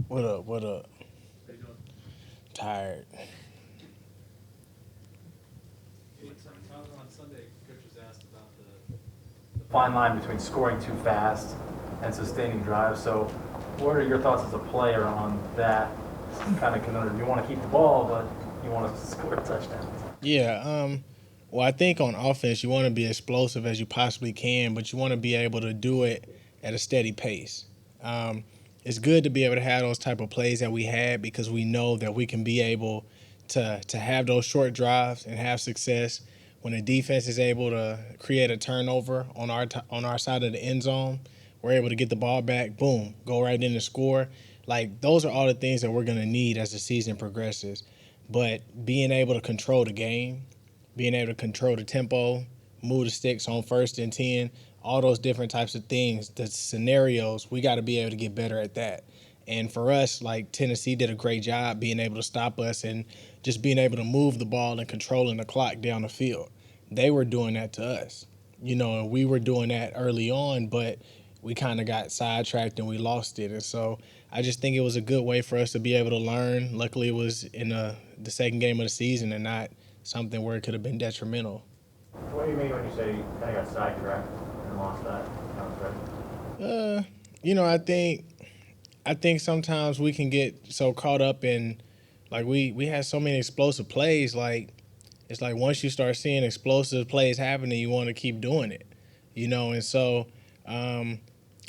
What up? What up? How you doing? Tired. Tyler, on Sunday, coach was asked about the fine line between scoring too fast and sustaining drives. So, what are your thoughts as a player on that kind of conundrum? You want to keep the ball, but you want to score touchdowns. Yeah. Well, I think on offense you want to be explosive as you possibly can, but you want to be able to do it at a steady pace. Um, it's good to be able to have those type of plays that we had because we know that we can be able to have those short drives and have success when the defense is able to create a turnover on on our side of the end zone. We're able to get the ball back, boom, go right in and score. Like those are all the things that we're gonna need as the season progresses. But being able to control the game, being able to control the tempo, move the sticks on 1st and 10, all those different types of things, the scenarios, we got to be able to get better at that. And for us, like Tennessee did a great job being able to stop us and just being able to move the ball and controlling the clock down the field. They were doing that to us, and we were doing that early on, but we kind of got sidetracked and we lost it. And so I just think it was a good way for us to be able to learn. Luckily, it was in the second game of the season and not something where it could have been detrimental. What do you mean when you say you kind of got sidetracked and lost that contract? Uh, I think sometimes we can get so caught up in like we had so many explosive plays. Like it's like once you start seeing explosive plays happening, you want to keep doing it. And so um,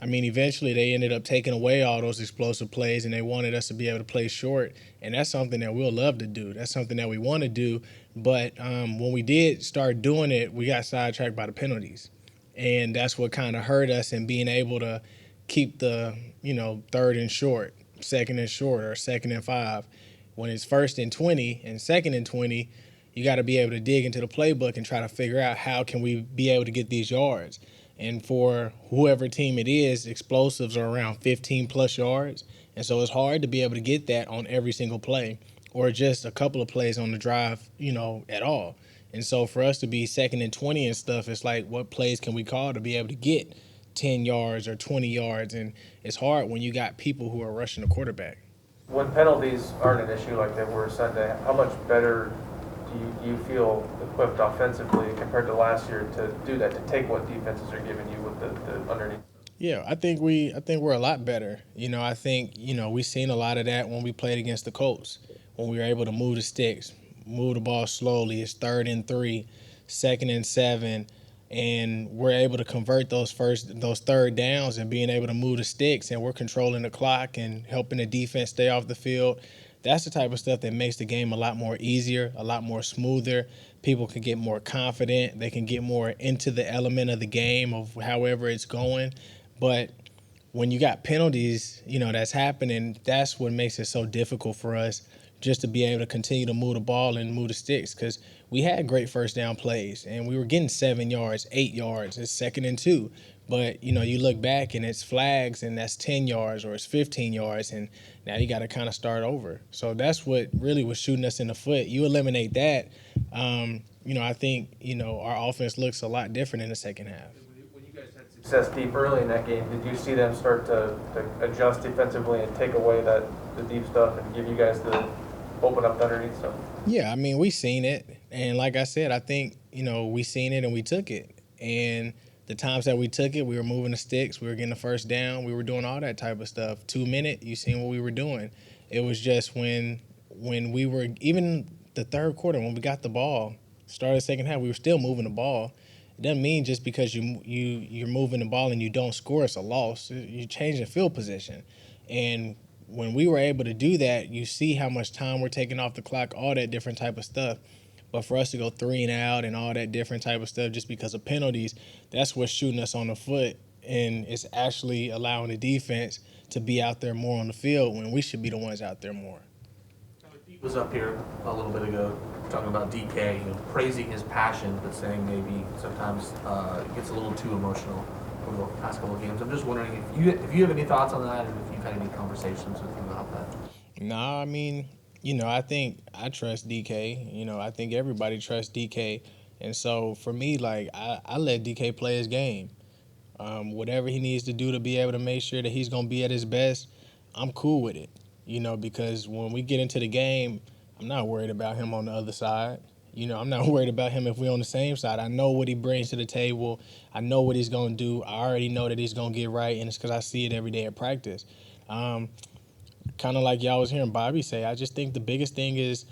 I mean, eventually they ended up taking away all those explosive plays, and they wanted us to be able to play short, and that's something that we'll love to do. That's something that we want to do. But when we did start doing it, we got sidetracked by the penalties, and that's what kind of hurt us in being able to keep the third and short, second and short, or 2nd and 5. When it's 1st and 20 and 2nd and 20, you got to be able to dig into the playbook and try to figure out how can we be able to get these yards. And for whoever team it is, explosives are around 15 plus yards. And so it's hard to be able to get that on every single play or just a couple of plays on the drive, at all. And so for us to be 2nd and 20 and stuff, it's like what plays can we call to be able to get 10 yards or 20 yards? And it's hard when you got people who are rushing the quarterback. When penalties aren't an issue like they were Sunday, how much better do you feel equipped offensively compared to last year to do that, to take what defenses are giving you with the underneath? Yeah, I think we're a lot better. I think, we seen a lot of that when we played against the Colts, when we were able to move the sticks, move the ball slowly. It's 3rd and 3, 2nd and 7, and we're able to convert those third downs and being able to move the sticks, and we're controlling the clock and helping the defense stay off the field. That's the type of stuff that makes the game a lot more easier, a lot more smoother. People can get more confident. They can get more into the element of the game of however it's going. But when you got penalties, that's happening, that's what makes it so difficult for us just to be able to continue to move the ball and move the sticks because we had great first down plays and we were getting 7 yards, 8 yards, it's 2nd and 2. But, you look back and it's flags and that's 10 yards or it's 15 yards and now you got to kind of start over. So that's what really was shooting us in the foot. You eliminate that, I think, our offense looks a lot different in the second half. When you guys had success deep early in that game, did you see them start to adjust defensively and take away the deep stuff and give you guys the open up the underneath stuff? Yeah, I mean, we seen it. And like I said, I think, we seen it and we took it. And the times that we took it, we were moving the sticks, we were getting the first down, we were doing all that type of stuff. 2 minute, you seen what we were doing. It was just when we were even the third quarter, when we got the ball, started the second half, we were still moving the ball. It doesn't mean just because you're moving the ball and you don't score, it's a loss. You're changing field position. And when we were able to do that, you see how much time we're taking off the clock, all that different type of stuff. But for us to go 3 and out and all that different type of stuff just because of penalties, that's what's shooting us on the foot. And it's actually allowing the defense to be out there more on the field when we should be the ones out there more. Pete was up here a little bit ago talking about DK, praising his passion, but saying maybe sometimes it gets a little too emotional over the past couple of games. I'm just wondering if you have any thoughts on that, and if you've had any conversations with him about that. Nah, I mean, I think I trust DK. I think everybody trusts DK. And so for me, like, I let DK play his game. Whatever he needs to do to be able to make sure that he's going to be at his best, I'm cool with it. because when we get into the game, I'm not worried about him on the other side. I'm not worried about him if we're on the same side. I know what he brings to the table. I know what he's going to do. I already know that he's going to get right, and it's because I see it every day at practice. Kind of like y'all was hearing Bobby say, I just think the biggest thing is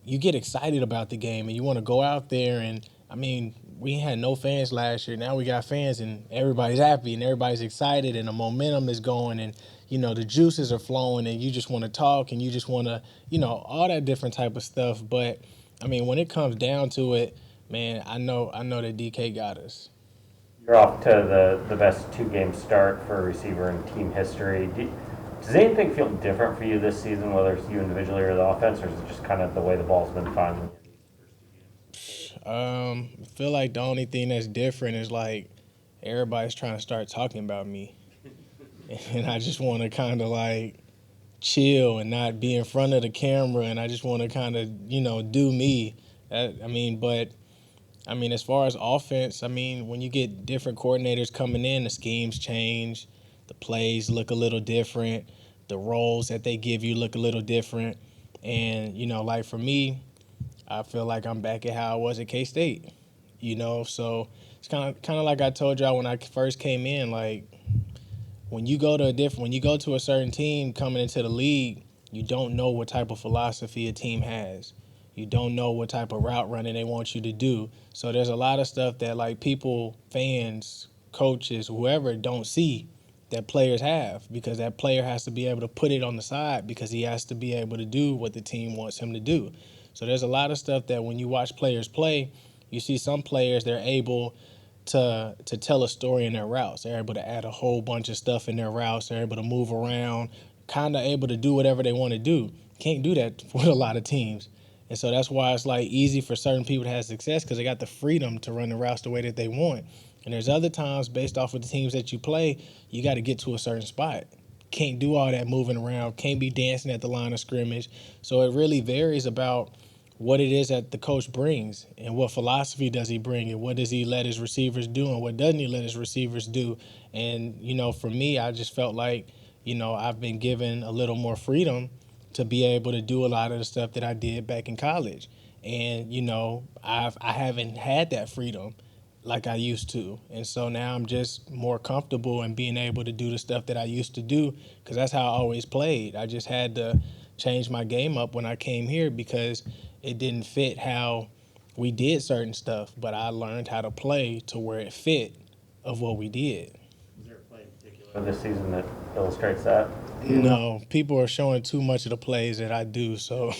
you get excited about the game and you want to go out there. And I mean, we had no fans last year. Now we got fans and everybody's happy and everybody's excited and the momentum is going and the juices are flowing and you just want to talk and you just want to all that different type of stuff. But I mean, when it comes down to it, man, I know that DK got us. You're off to the best two-game start for a receiver in team history. Does anything feel different for you this season, whether it's you individually or the offense, or is it just kind of the way the ball's been finding you? I feel like the only thing that's different is like everybody's trying to start talking about me, and I just want to kind of like chill and not be in front of the camera, and I just want to kind of do me. But as far as offense, when you get different coordinators coming in, the schemes change, the plays look a little different, the roles that they give you look a little different, and like for me, I feel like I'm back at how I was at K-State, So it's kind of like I told y'all when I first came in. Like when you go to a certain team coming into the league, you don't know what type of philosophy a team has. You don't know what type of route running they want you to do. So there's a lot of stuff that like people, fans, coaches, whoever don't see that players have, because that player has to be able to put it on the side because he has to be able to do what the team wants him to do. So there's a lot of stuff that when you watch players play, you see some players, they're able to tell a story in their routes. They're able to add a whole bunch of stuff in their routes. They're able to move around, kind of able to do whatever they want to do. Can't do that with a lot of teams. And so that's why it's like easy for certain people to have success, because they got the freedom to run the routes the way that they want. And there's other times, based off of the teams that you play, you got to get to a certain spot. Can't do all that moving around. Can't be dancing at the line of scrimmage. So it really varies about what it is that the coach brings and what philosophy does he bring and what does he let his receivers do and what doesn't he let his receivers do. And, for me, I just felt like, I've been given a little more freedom to be able to do a lot of the stuff that I did back in college. And, I haven't had that freedom like I used to. And so now I'm just more comfortable in being able to do the stuff that I used to do, because that's how I always played. I just had to change my game up when I came here because it didn't fit how we did certain stuff, but I learned how to play to where it fit of what we did. Is there a play in particular this season that illustrates that? No, people are showing too much of the plays that I do, so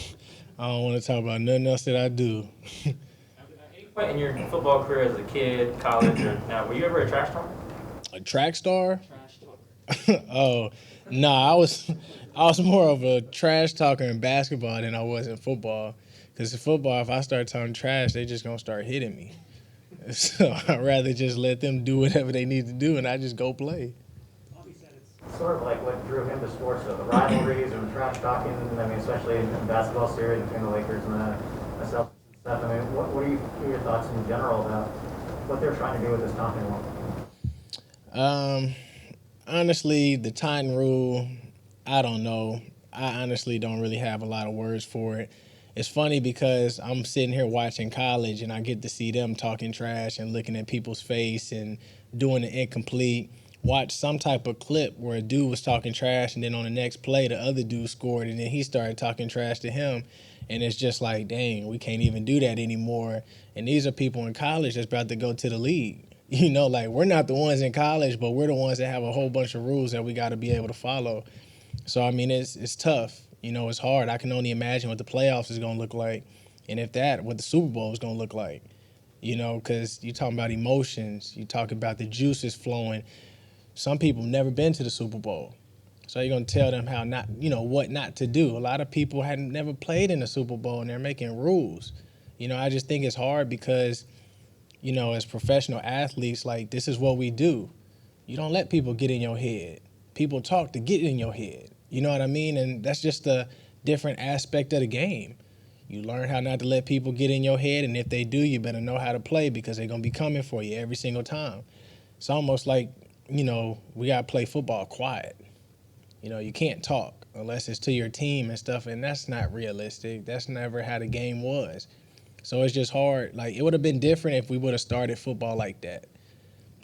I don't want to talk about nothing else that I do. At any point in your football career as a kid, college, or now, were you ever a trash talker? A track star? Trash talker. Oh, no, I was more of a trash talker in basketball than I was in football. Because in football, if I start talking trash, they just going to start hitting me. So I'd rather just let them do whatever they need to do, and I just go play. Sort of like what drew him to sports, the rivalries and trash talking. Especially in the basketball series between the Lakers and the Celtics and stuff. What are your thoughts in general about what they're trying to do with this talking rule? Honestly, the Titan rule, I don't know. I honestly don't really have a lot of words for it. It's funny because I'm sitting here watching college and I get to see them talking trash and looking at people's face and doing the incomplete. Watch some type of clip where a dude was talking trash and then on the next play the other dude scored and then he started talking trash to him. And it's just like, dang, we can't even do that anymore. And these are people in college that's about to go to the league. We're not the ones in college, but we're the ones that have a whole bunch of rules that we got to be able to follow. So, it's tough. It's hard. I can only imagine what the playoffs is going to look like. And if that, what the Super Bowl is going to look like. Because you're talking about emotions. You talk about the juices flowing. Some people have never been to the Super Bowl. So you're going to tell them how not, what not to do. A lot of people hadn't never played in the Super Bowl and they're making rules. I just think it's hard because, as professional athletes, like this is what we do. You don't let people get in your head. People talk to get in your head. You know what I mean? And that's just a different aspect of the game. You learn how not to let people get in your head, and if they do, you better know how to play because they're going to be coming for you every single time. It's almost like, we got to play football quiet. You can't talk unless it's to your team and stuff, and that's not realistic. That's never how the game was. So it's just hard. Like, it would have been different if we would have started football like that.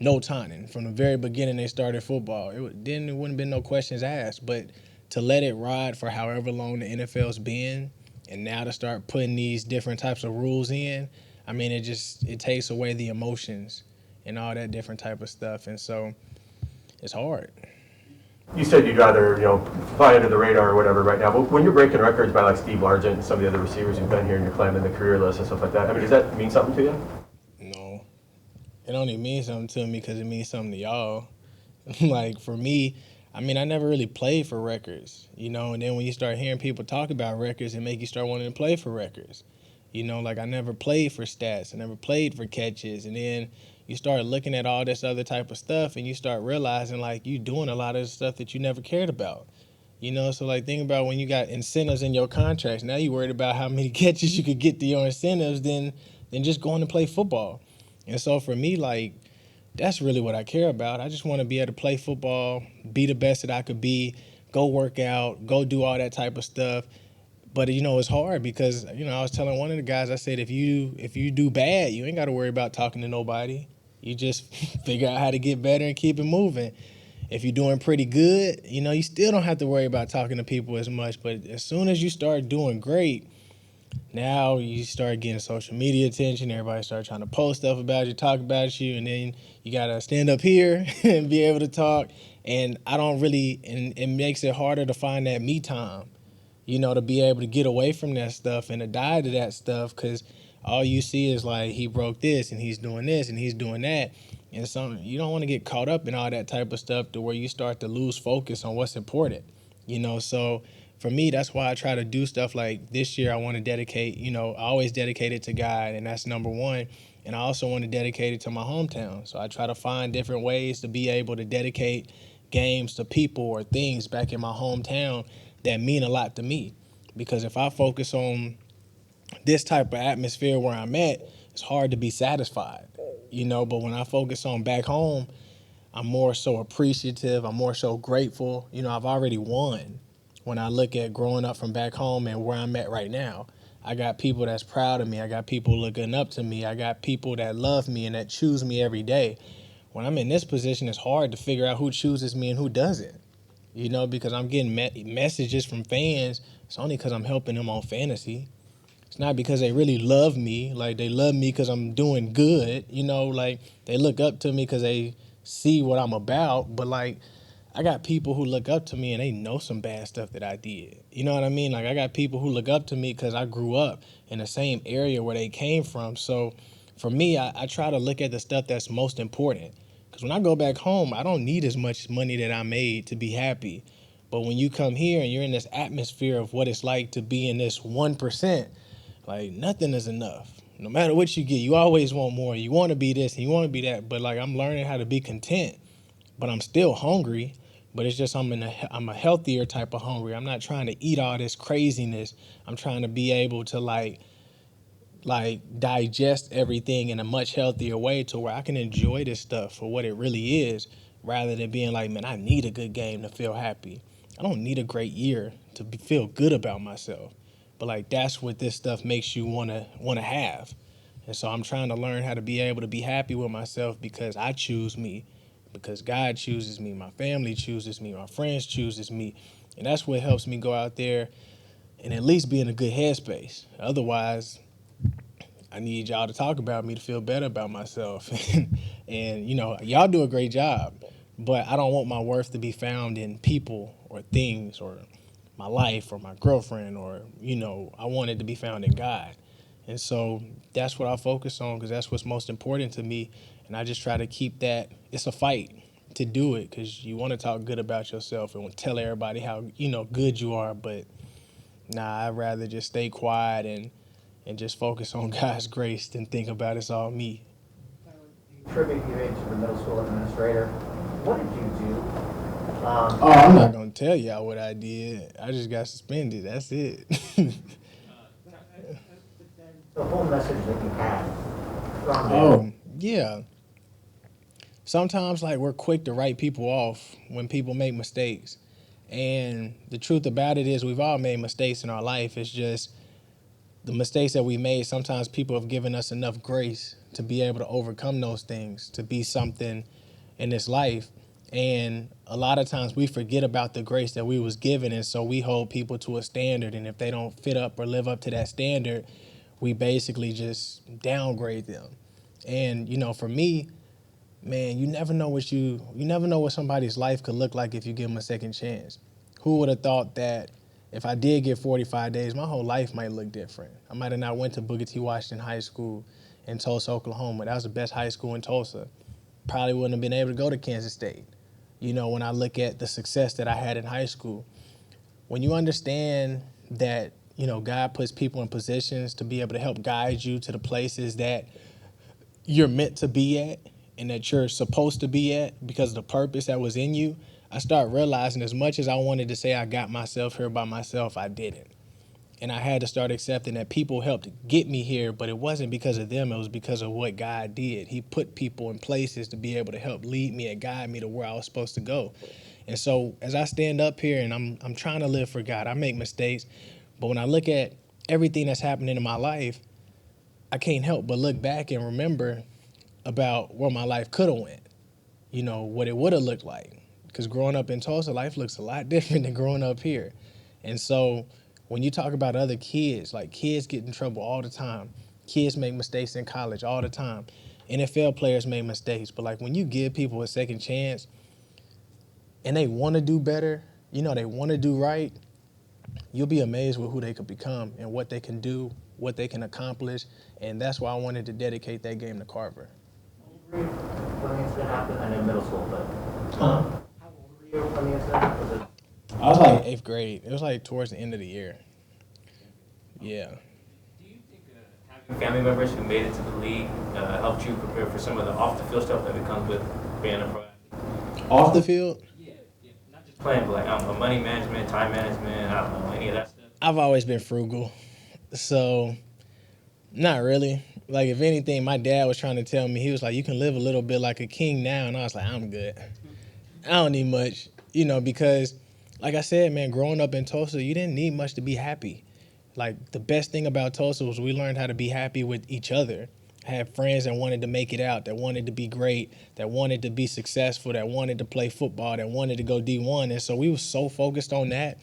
No taunting. From the very beginning they started football. It wouldn't have been no questions asked. But to let it ride for however long the NFL's been, and now to start putting these different types of rules in, I mean, it takes away the emotions and all that different type of stuff. And so it's hard. You said you'd rather, fly under the radar or whatever right now, but when you're breaking records by like Steve Largent and some of the other receivers who've been here and you're climbing the career list and stuff like that, I mean, does that mean something to you? No. It only means something to me because it means something to y'all. Like, for me, I mean, I never really played for records, and then when you start hearing people talk about records, it make you start wanting to play for records. Like, I never played for stats. I never played for catches. And then you start looking at all this other type of stuff and you start realizing, like, you doing a lot of stuff that you never cared about. So, like, think about when you got incentives in your contracts. Now you worried about how many catches you could get to your incentives than just going to play football. And so for me, like, that's really what I care about. I just want to be able to play football, be the best that I could be, go work out, go do all that type of stuff. But, it's hard because, I was telling one of the guys, I said, if you do bad, you ain't got to worry about talking to nobody. You just figure out how to get better and keep it moving. If you're doing pretty good, you still don't have to worry about talking to people as much. But as soon as you start doing great, now you start getting social media attention. Everybody start trying to post stuff about you, talk about you, and then you got to stand up here and be able to talk. And and it makes it harder to find that me time. To be able to get away from that stuff and to die to that stuff, because all you see is like, he broke this and he's doing this and he's doing that. And so you don't want to get caught up in all that type of stuff to where you start to lose focus on what's important. So for me, that's why I try to do stuff like this year. I want to dedicate, I always dedicate it to God, and that's number one. And I also want to dedicate it to my hometown. So I try to find different ways to be able to dedicate games to people or things back in my hometown that mean a lot to me. Because if I focus on this type of atmosphere where I'm at, it's hard to be satisfied, but when I focus on back home, I'm more so appreciative. I'm more so grateful. I've already won when I look at growing up from back home and where I'm at right now. I got people that's proud of me. I got people looking up to me. I got people that love me and that choose me every day. When I'm in this position, it's hard to figure out who chooses me and who doesn't. Because I'm getting messages from fans. It's only because I'm helping them on fantasy. It's not because they really love me. Like, they love me because I'm doing good. Like, they look up to me because they see what I'm about. But, like, I got people who look up to me and they know some bad stuff that I did. You know what I mean? Like, I got people who look up to me because I grew up in the same area where they came from. So, for me, I try to look at the stuff that's most important. Because when I go back home, I don't need as much money that I made to be happy. But when you come here and you're in this atmosphere of what it's like to be in this 1%, like, nothing is enough. No matter what you get, you always want more. You want to be this and you want to be that. But, like, I'm learning how to be content. But I'm still hungry. But it's just I'm a healthier type of hungry. I'm not trying to eat all this craziness. I'm trying to be able to, like digest everything in a much healthier way to where I can enjoy this stuff for what it really is, rather than being like, man, I need a good game to feel happy. I don't need a great year to feel good about myself. But, like, that's what this stuff makes you want to have. And so I'm trying to learn how to be able to be happy with myself because I choose me, because God chooses me, my family chooses me, my friends chooses me. And that's what helps me go out there and at least be in a good headspace. Otherwise, I need y'all to talk about me to feel better about myself. And, y'all do a great job. But I don't want my worth to be found in people or things or my life or my girlfriend or, I want it to be found in God. And so that's what I focus on because that's what's most important to me. And I just try to keep that. It's a fight to do it because you want to talk good about yourself and tell everybody how, good you are. But, nah, I'd rather just stay quiet and just focus on God's grace than think about it's all me. Tribute you made to the middle school administrator. What did you do? I'm not going to tell y'all what I did. I just got suspended. That's it. The whole message that you had from Oh, yeah. Sometimes, like, we're quick to write people off when people make mistakes. And the truth about it is we've all made mistakes in our life. It's just the mistakes that we made, sometimes people have given us enough grace to be able to overcome those things, to be something in this life. And a lot of times we forget about the grace that we was given, and so we hold people to a standard, and if they don't fit up or live up to that standard, we basically just downgrade them. And for me, man, you never know what somebody's life could look like if you give them a second chance. Who would have thought that if I did get 45 days, my whole life might look different. I might have not went to Booker T. Washington High School in Tulsa, Oklahoma. That was the best high school in Tulsa. Probably wouldn't have been able to go to Kansas State. When I look at the success that I had in high school, when you understand that, God puts people in positions to be able to help guide you to the places that you're meant to be at and that you're supposed to be at because of the purpose that was in you, I start realizing as much as I wanted to say I got myself here by myself, I didn't. And I had to start accepting that people helped get me here, but it wasn't because of them. It was because of what God did. He put people in places to be able to help lead me and guide me to where I was supposed to go. And so as I stand up here and I'm trying to live for God, I make mistakes. But when I look at everything that's happening in my life, I can't help but look back and remember about where my life could have went, what it would have looked like. Because growing up in Tulsa, life looks a lot different than growing up here. And so when you talk about other kids, like kids get in trouble all the time. Kids make mistakes in college all the time. NFL players make mistakes. But like when you give people a second chance and they want to do better, they want to do right, you'll be amazed with who they could become and what they can do, what they can accomplish. And that's why I wanted to dedicate that game to Carver. When the incident happened, I know middle school, but how old were you when the incident happened? I was like 8th grade. It was like towards the end of the year. Yeah. Do you think having family members who made it to the league helped you prepare for some of the off-the-field stuff that comes with being a pro athlete? Off the field? Yeah, not just playing, but like money management, time management, I don't know, any of that stuff. I've always been frugal. So, not really. Like, if anything, my dad was trying to tell me, he was like, you can live a little bit like a king now. And I was like, I'm good. I don't need much, because, like I said, man, growing up in Tulsa, you didn't need much to be happy. Like, the best thing about Tulsa was we learned how to be happy with each other. I had friends that wanted to make it out, that wanted to be great, that wanted to be successful, that wanted to play football, that wanted to go D1. And so we were so focused on that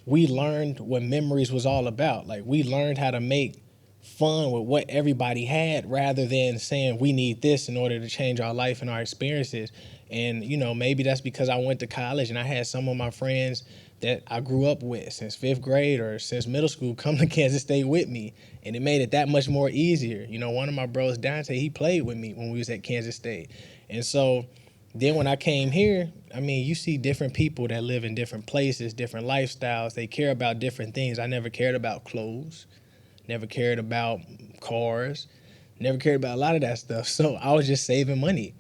we learned what memories was all about. Like, we learned how to make fun with what everybody had rather than saying we need this in order to change our life and our experiences. And, maybe that's because I went to college and I had some of my friends that I grew up with since 5th grade or since middle school come to Kansas State with me. And it made it that much more easier. One of my bros, Dante, he played with me when we was at Kansas State. And so then when I came here, you see different people that live in different places, different lifestyles. They care about different things. I never cared about clothes, never cared about cars, never cared about a lot of that stuff. So I was just saving money,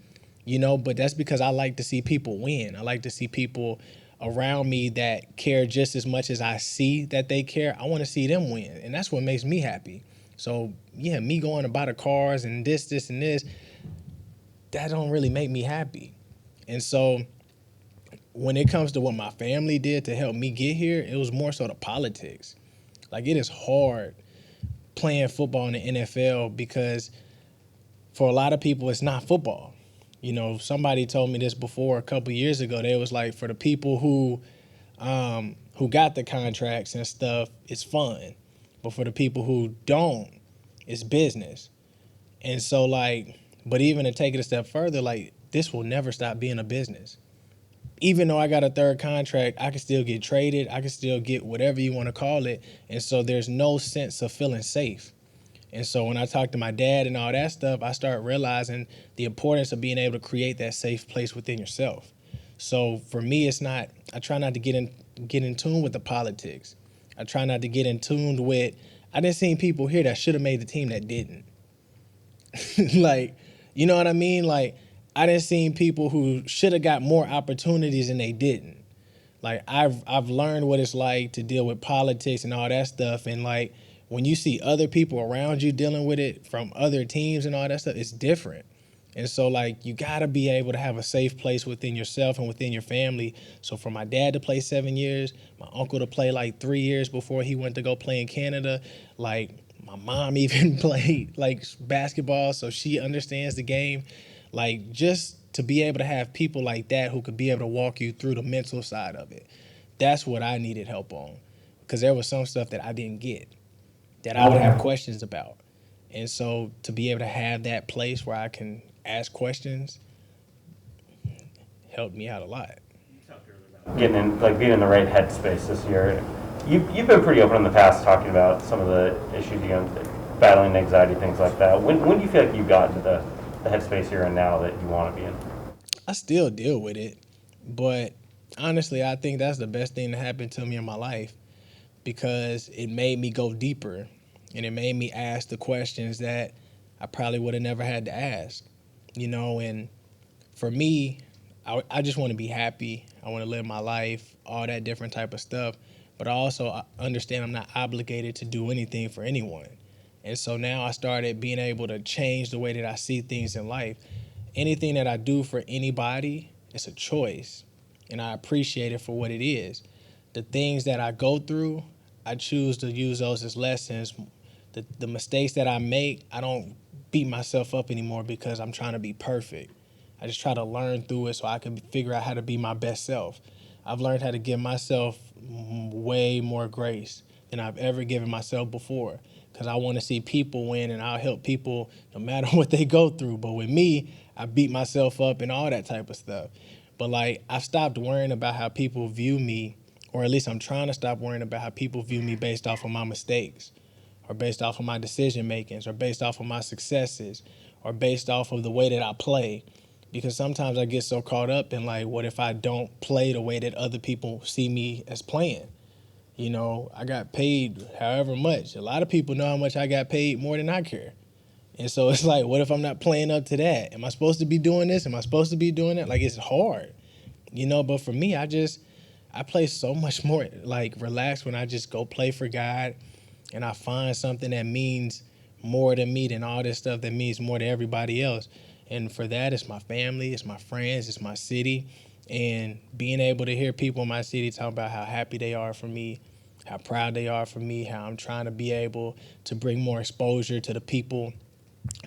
but that's because I like to see people win. I like to see people around me that care just as much as I see that they care. I want to see them win, and that's what makes me happy. So, yeah, me going to buy the cars and this, and this, that don't really make me happy. And so when it comes to what my family did to help me get here, it was more so the politics. Like, it is hard playing football in the NFL because for a lot of people, it's not football. Somebody told me this before a couple years ago. They was like, for the people who got the contracts and stuff, it's fun. But for the people who don't, it's business. And so, but even to take it a step further, this will never stop being a business. Even though I got a 3rd contract, I can still get traded. I can still get whatever you want to call it. And so there's no sense of feeling safe. And so when I talk to my dad and all that stuff, I start realizing the importance of being able to create that safe place within yourself. So for me, I try not to get in tune with the politics. I try not to get in tune with, I done seen people here that should have made the team that didn't. You know what I mean? I done seen people who should have got more opportunities and they didn't. I've learned what it's like to deal with politics and all that stuff. And when you see other people around you dealing with it from other teams and all that stuff, it's different. And so, like, you got to be able to have a safe place within yourself and within your family. So for my dad to play 7 years, my uncle to play like 3 years before he went to go play in Canada, like my mom even played like basketball, so she understands the game. Like, just to be able to have people like that who could be able to walk you through the mental side of it. That's what I needed help on, because there was some stuff that I didn't get that I would have questions about. And so to be able to have that place where I can ask questions helped me out a lot. Getting in, like being in the right headspace this year. You've been pretty open in the past talking about some of the issues you know, battling anxiety, things like that. When do you feel like you've gotten to the headspace you're in now that you want to be in? I still deal with it, but honestly, I think that's the best thing that happened to me in my life, because it made me go deeper and it made me ask the questions that I probably would have never had to ask, you know. And for me, I just want to be happy. I want to live my life, all that different type of stuff. But I also understand I'm not obligated to do anything for anyone. And so now I started being able to change the way that I see things in life. Anything that I do for anybody, it's a choice. And I appreciate it for what it is. The things that I go through, I choose to use those as lessons. The mistakes that I make, I don't beat myself up anymore because I'm trying to be perfect. I just try to learn through it so I can figure out how to be my best self. I've learned how to give myself way more grace than I've ever given myself before, because I want to see people win, and I'll help people no matter what they go through. But with me, I beat myself up and all that type of stuff. But like, I've stopped worrying about how people view me, or at least I'm trying to stop worrying about how people view me based off of my mistakes, or based off of my decision makings, or based off of my successes, or based off of the way that I play. Because sometimes I get so caught up in like, what if I don't play the way that other people see me as playing? You know, I got paid however much. A lot of people know how much I got paid more than I care. And so it's like, what if I'm not playing up to that? Am I supposed to be doing this? Am I supposed to be doing that? Like, it's hard, you know. But for me, I play so much more like relaxed when I just go play for God, and I find something that means more to me than all this stuff that means more to everybody else. And for that, it's my family, it's my friends, it's my city. And being able to hear people in my city talk about how happy they are for me, how proud they are for me, how I'm trying to be able to bring more exposure to the people,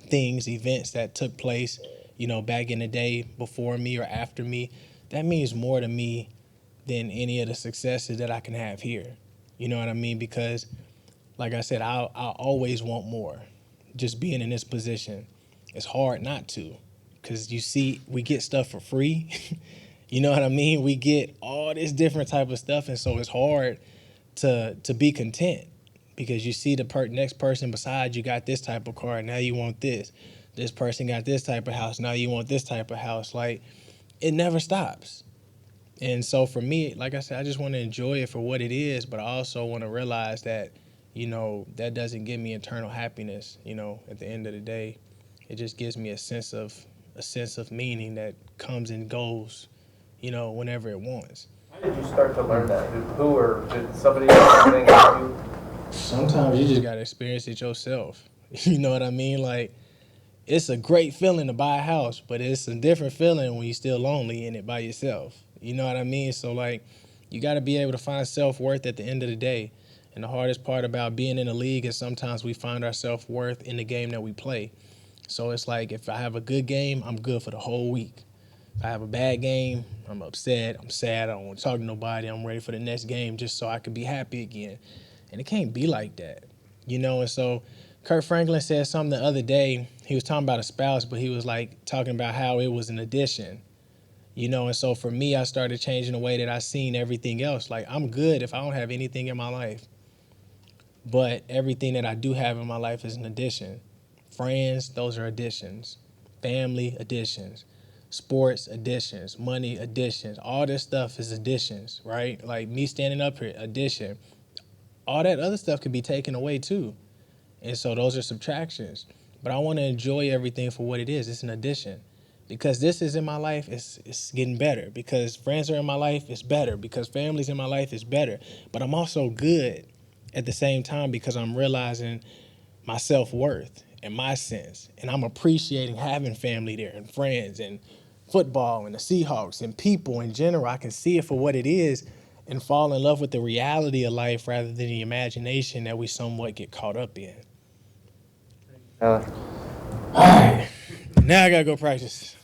things, events that took place, you know, back in the day before me or after me, that means more to me than any of the successes that I can have here. You know what I mean? Because, like I said, I always want more. Just being in this position, it's hard not to, because you see, we get stuff for free. You know what I mean? We get all this different type of stuff, and so it's hard to be content, because you see the next person beside you got this type of car, now you want this. This person got this type of house, now you want this type of house. Like, it never stops. And so for me, like I said, I just want to enjoy it for what it is, but I also want to realize that, you know, that doesn't give me eternal happiness. You know, at the end of the day, it just gives me a sense of meaning that comes and goes, you know, whenever it wants. How did you start to learn that? Who, or did somebody else saying it to you? Sometimes you just got to experience it yourself. You know what I mean? Like, it's a great feeling to buy a house, but it's a different feeling when you're still lonely in it by yourself. You know what I mean? So, like, you got to be able to find self-worth at the end of the day. And the hardest part about being in the league is sometimes we find our self-worth in the game that we play. So it's like, if I have a good game, I'm good for the whole week. If I have a bad game, I'm upset, I'm sad, I don't want to talk to nobody, I'm ready for the next game just so I can be happy again. And it can't be like that, you know? And so Kurt Franklin said something the other day. He was talking about a spouse, but he was like talking about how it was an addition, you know? And so for me, I started changing the way that I seen everything else. Like, I'm good if I don't have anything in my life, but everything that I do have in my life is an addition. Friends, those are additions. Family, additions. Sports, additions. Money, additions. All this stuff is additions, right? Like me standing up here, addition. All that other stuff could be taken away too. And so those are subtractions. But I want to enjoy everything for what it is. It's an addition. Because this is in my life, it's getting better. Because friends are in my life, it's better. Because family's in my life, it's better. But I'm also good at the same time, because I'm realizing my self-worth. in my sense. And I'm appreciating having family there and friends and football and the Seahawks and people in general. I can see it for what it is and fall in love with the reality of life rather than the imagination that we somewhat get caught up in. All right. Now I got to go practice.